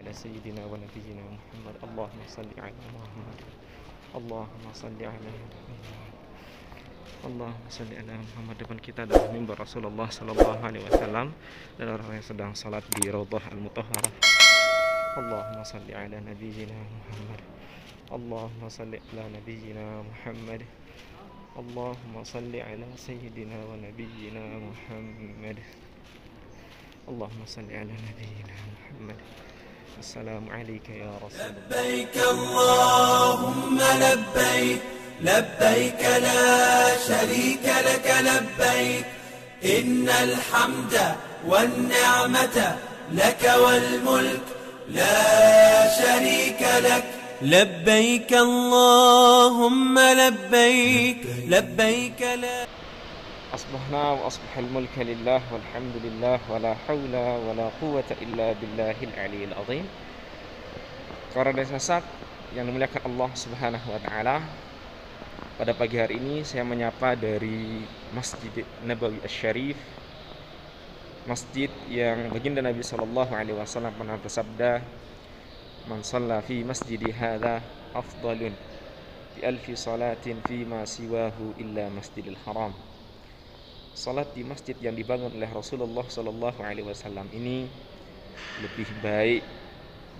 على سيدنا ونبينا محمد. اللهم صل على محمد. اللهم صل على محمد. Allahumma salli ala Muhammad. Depan kita adalah mimbar Rasulullah sallallahu alaihi wasallam dan orang yang sedang salat di Raudhah Al-Mutahharah. Allahumma salli ala nabiyyina Muhammad. Allahumma salli ala nabiyyina Muhammad. Allahumma salli ala sayyidina wa nabiyyina Muhammad. Allahumma salli ala nabiyyina Muhammad. Assalamu alayka ya Rasulullah. Labbaik Allahumma labbaik. لبيك لا شريك لك لبيك إن الحمد والنعمة لك والملك لا شريك لك لبيك اللهم لبيك لبيك لا. أصبحنا وأصبح الملك لله والحمد لله ولا حول ولا قوة إلا بالله العلي العظيم. Para sasak yang dimuliakan Allah Subhanahu wa taala, pada pagi hari ini saya menyapa dari Masjid Nabawi Asy-Syarif, masjid yang baginda Nabi sallallahu alaihi wasallam pernah bersabda, "Man shalla fi masjidi hadza afdalun bi alfi salatin fi ma siwahu illa Masjidil Haram." Salat di masjid yang dibangun oleh Rasulullah sallallahu alaihi wasallam ini lebih baik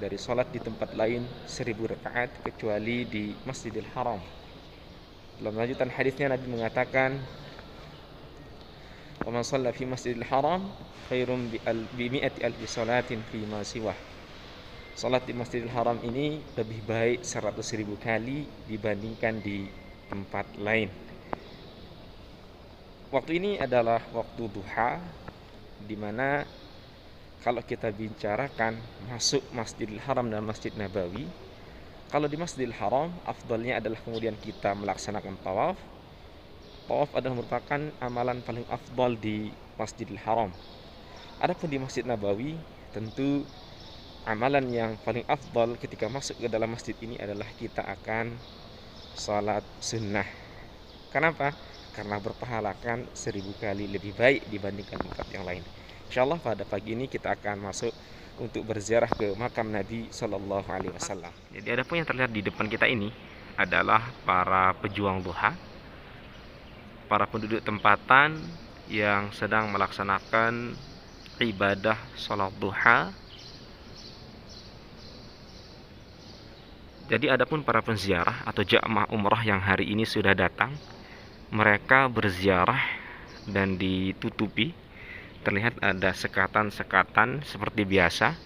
dari salat di tempat lain 1000 rakaat kecuali di Masjidil Haram. Dalam lanjutan hadisnya Nabi mengatakan, "Wa man shalla fi Masjidil Haram khairum bi mi'ati alfi salatin fi ma siwah." Salat di Masjidil Haram ini lebih baik 100.000 kali dibandingkan di tempat lain. Waktu ini adalah waktu duha, di mana kalau kita bicarakan masuk Masjidil Haram dan Masjid Nabawi, kalau di Masjidil Haram, afdalnya adalah kemudian kita melaksanakan tawaf. Tawaf adalah merupakan amalan paling afdal di Masjidil Haram. Adapun di Masjid Nabawi, tentu amalan yang paling afdal ketika masuk ke dalam masjid ini adalah kita akan salat sunnah. Kenapa? Karena berpahalakan 1000 kali lebih baik dibandingkan tempat yang lain. InsyaAllah pada pagi ini kita akan masuk untuk berziarah ke makam Nabi sallallahu alaihi wasallam. Jadi adapun yang terlihat di depan kita ini adalah para pejuang duha, para penduduk tempatan yang sedang melaksanakan ibadah salat duha. Jadi adapun para penziarah atau jamaah umrah yang hari ini sudah datang, mereka berziarah dan ditutupi. Terlihat ada sekatan-sekatan seperti biasa.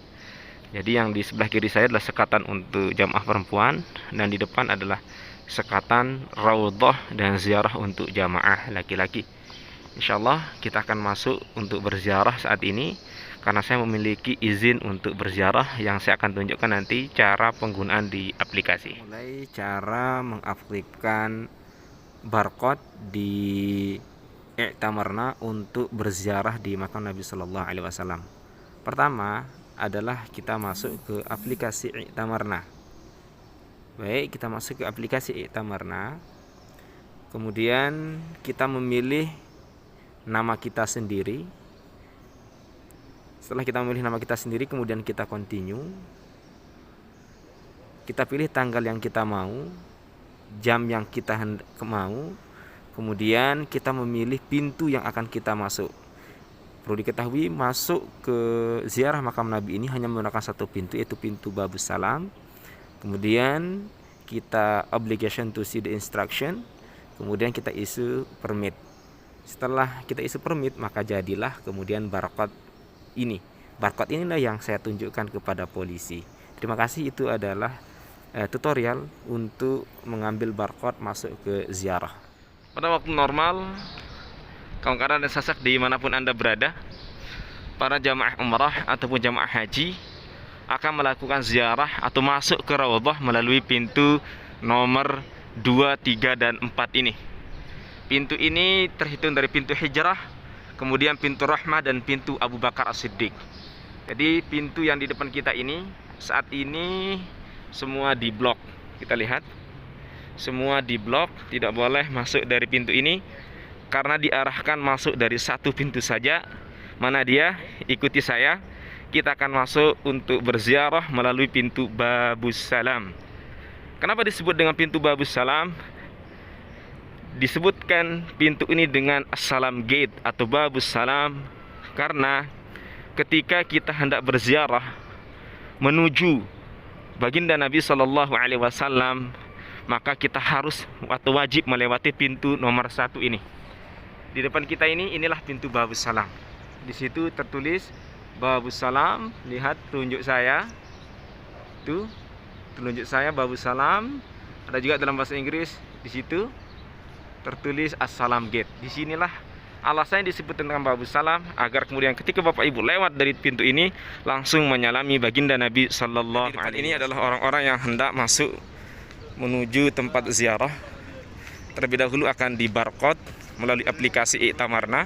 Jadi yang di sebelah kiri saya adalah sekatan untuk jamaah perempuan, dan di depan adalah sekatan raudhah dan ziarah untuk jamaah laki-laki. Insyaallah kita akan masuk untuk berziarah saat ini, karena saya memiliki izin untuk berziarah yang saya akan tunjukkan nanti cara penggunaan di aplikasi. Mulai cara mengaktifkan barcode di i'tamarna untuk berziarah di makam Nabi sallallahu alaihi wasallam. Pertama adalah kita masuk ke aplikasi i'tamarna. Baik, kita masuk ke aplikasi i'tamarna. Kemudian kita memilih nama kita sendiri. Setelah kita memilih nama kita sendiri, kemudian kita continue. Kita pilih tanggal yang kita mau, jam yang kita mau. Kemudian kita memilih pintu yang akan kita masuk. Perlu diketahui, masuk ke ziarah makam Nabi ini hanya menggunakan satu pintu, yaitu pintu Babus Salam. Kemudian kita obligation to see the instruction. Kemudian kita issue permit. Setelah kita issue permit, maka jadilah kemudian barcode ini. Barcode inilah yang saya tunjukkan kepada polisi. Terima kasih, itu adalah tutorial untuk mengambil barcode masuk ke ziarah. Pada waktu normal, kawan-kawan dan sasak dimanapun Anda berada, para jamaah umrah ataupun jamaah haji akan melakukan ziarah atau masuk ke raudhah melalui pintu nomor 2, 3, dan 4 ini. Pintu ini terhitung dari pintu hijrah, kemudian pintu rahmah, dan pintu Abu Bakar As-Siddiq. Jadi pintu yang di depan kita ini saat ini semua diblok. Kita lihat, semua diblok, tidak boleh masuk dari pintu ini karena diarahkan masuk dari satu pintu saja. Mana dia? Ikuti saya. kita akan masuk untuk berziarah melalui pintu Babus Salam. Kenapa disebut dengan pintu Babus Salam? Disebutkan pintu ini dengan As-Salam Gate atau Babus Salam karena ketika kita hendak berziarah menuju baginda Nabi Shallallahu Alaihi Wasallam, maka kita harus atau wajib melewati pintu nomor 1 ini. Di depan kita inilah pintu Babus Salam. Di situ tertulis Babus Salam. Lihat tunjuk saya. Tuh, telunjuk saya Babus Salam. Ada juga dalam bahasa Inggris di situ tertulis As-Salam Gate. Di sinilah alasannya disebut tentang Babus Salam agar kemudian ketika Bapak Ibu lewat dari pintu ini langsung menyalami baginda Nabi Sallallahu Alaihi Wasallam. Ini adalah orang-orang yang hendak masuk menuju tempat ziarah. Terlebih dahulu akan di barcode melalui aplikasi I'tamarna,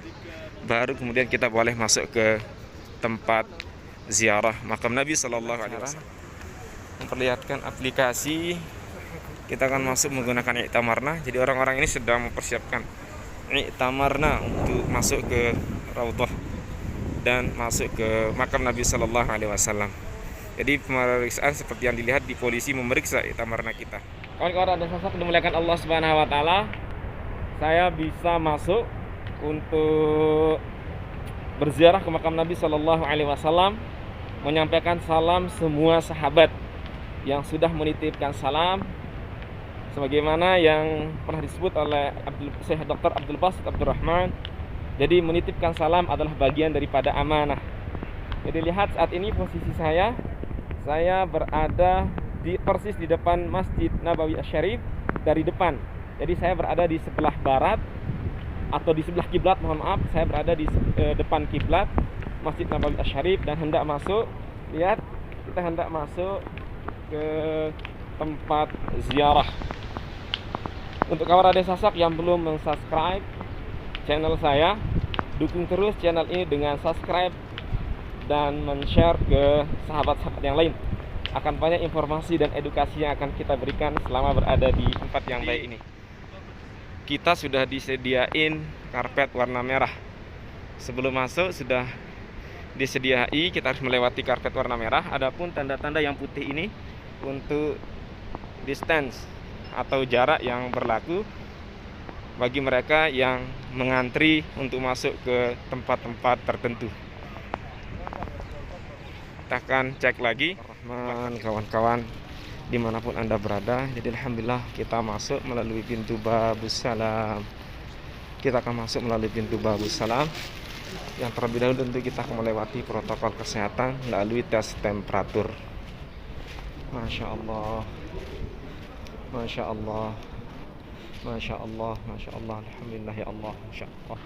baru kemudian kita boleh masuk ke tempat ziarah makam Nabi Sallallahu Alaihi Wasallam. Memperlihatkan aplikasi, kita akan masuk menggunakan I'tamarna. Jadi orang-orang ini sedang mempersiapkan I'tamarna untuk masuk ke Raudhah dan masuk ke makam Nabi Sallallahu Alaihi Wasallam. Jadi pemeriksaan seperti yang dilihat di polisi memeriksa I'tamarna kita. Kawan-kawan dan sahabat dimuliakan Allah Subhanahu Wa Taala, saya bisa masuk untuk berziarah ke makam Nabi Sallallahu Alaihi Wasallam, menyampaikan salam semua sahabat yang sudah menitipkan salam, sebagaimana yang pernah disebut oleh Syekh Dr. Abdul Basit Abdurrahman. Jadi menitipkan salam adalah bagian daripada amanah. Jadi lihat saat ini posisi saya berada persis di depan Masjid Nabawi Asy-Syarif dari depan. Jadi saya berada di sebelah barat atau di sebelah kiblat, mohon maaf, saya berada di depan kiblat Masjid Nabawi Asy-Syarif dan hendak masuk. Lihat, kita hendak masuk ke tempat ziarah. Untuk kawan Raden Sasak yang belum mensubscribe channel saya, dukung terus channel ini dengan subscribe dan men-share ke sahabat-sahabat yang lain. Akan banyak informasi dan edukasi yang akan kita berikan selama berada di tempat yang baik ini. Kita sudah disediain karpet warna merah. Sebelum masuk sudah disediai, kita harus melewati karpet warna merah. Adapun tanda-tanda yang putih ini untuk distance atau jarak yang berlaku bagi mereka yang mengantri untuk masuk ke tempat-tempat tertentu. Kita akan cek lagi, kawan-kawan, dimanapun Anda berada. Jadi alhamdulillah kita masuk melalui pintu Babus Salam. Kita akan masuk melalui pintu Babus Salam. Yang terlebih dahulu tentu kita akan melewati protokol kesehatan melalui tes temperatur. Masya Allah, Masya Allah, Masya Allah, Masya Allah, alhamdulillah ya Allah, Masya Allah,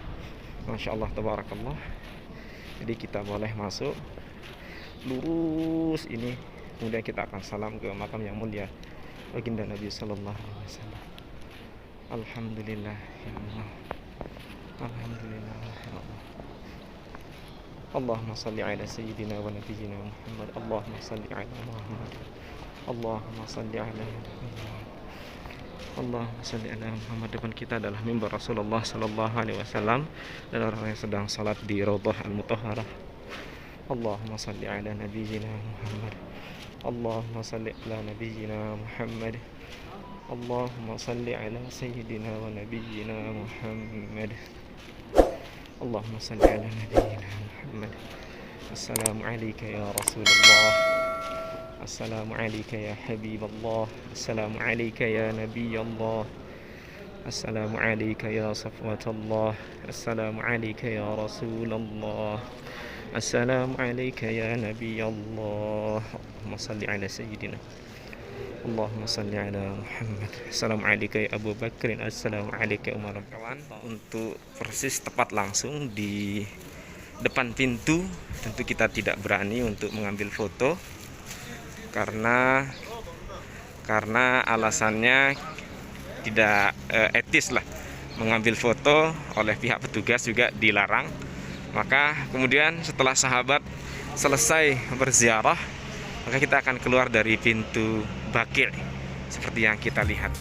Masya Allah, tabarakallah. Jadi kita boleh masuk lurus ini, kemudian kita akan salam ke makam yang mulia baginda Nabi Sallallahu Alaihi Wasallam. Alhamdulillah ya Allah, alhamdulillah ya Allah. Allahumma salli ala sayyidina wa nabiyyina Muhammad. Allahumma salli ala Muhammad. Allahumma salli ala Muhammad. Allahumma salli ala Muhammad. Depan kita adalah mimbar Rasulullah Sallallahu Alaihi Wasallam dan orang yang sedang salat di Raudhah Al-Mutahharah. Allahumma salli ala nabiyyina Muhammad. Allahumma salli ala nabiyyina Muhammad. Allahumma salli ala sayyidina wa nabiyyina Muhammad. Allahumma salli ala nabiyyina Muhammad. Assalamu alayka ya Rasulullah. Assalamu alayka ya Habiballah. Assalamu alayka ya Nabiyallah. Assalamu alayka ya Safwatullah. Assalamu alayka ya Rasulullah. Assalamu alayka ya Nabiyallah. Allahumma salli ala sayyidina. Allahumma salli ala Muhammad. Assalamu alayka ya Abu Bakrin. Assalamu alayka ya Umar. Kawan, untuk persis tepat langsung di depan pintu, tentu kita tidak berani untuk mengambil foto karena alasannya tidak etis lah, mengambil foto oleh pihak petugas juga dilarang. Maka kemudian setelah sahabat selesai berziarah, maka kita akan keluar dari pintu Baqi' seperti yang kita lihat.